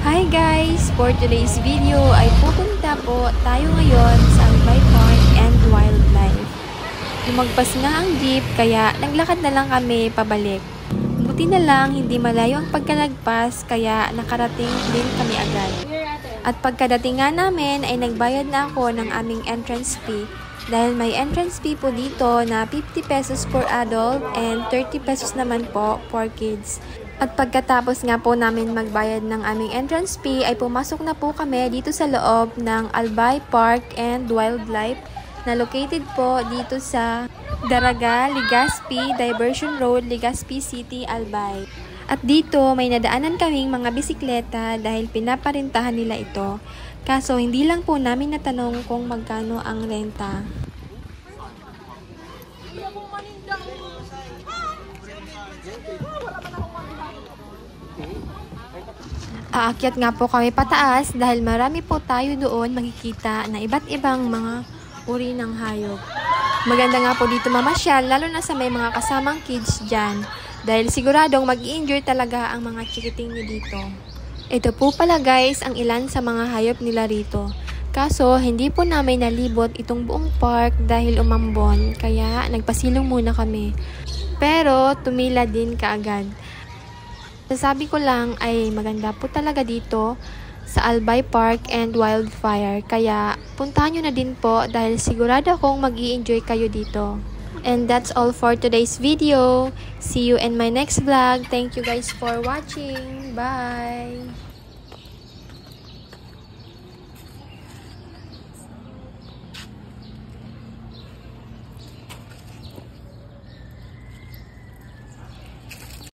Hi guys! For today's video ay pupunta po tayo ngayon sa Albay Park and Wildlife. Lumagpas nga ang jeep kaya naglakad na lang kami pabalik. Buti na lang hindi malayo ang pagkalagpas kaya nakarating din kami agad. At pagkadating nga namin ay nagbayad na ako ng aming entrance fee dahil may entrance fee po dito na 50 pesos for adult and 30 pesos naman po for kids. At pagkatapos nga po namin magbayad ng aming entrance fee ay pumasok na po kami dito sa loob ng Albay Park and Wildlife na located po dito sa Daraga, Legazpi, Diversion Road, Legazpi City, Albay. At dito may nadaanan kaming mga bisikleta dahil pinaparintahan nila ito. Kaso hindi lang po namin natanong kung magkano ang renta. Aakyat nga po kami pataas dahil marami po tayo doon makikita na iba't ibang mga uri ng hayop. Maganda nga po dito mamasyal lalo na sa may mga kasamang kids dyan dahil siguradong mag-i-enjoy talaga ang mga chikiting nyo dito. Ito po pala guys ang ilan sa mga hayop nila rito. Kaso hindi po namin nalibot itong buong park dahil umambon kaya nagpasilong muna kami. Pero tumila din kaagad. Sasabi ko lang ay maganda po talaga dito sa Albay Park and Wildfire. Kaya puntahan nyo na din po dahil sigurado akong mag-i-enjoy kayo dito. And that's all for today's video. See you in my next vlog. Thank you guys for watching. Bye!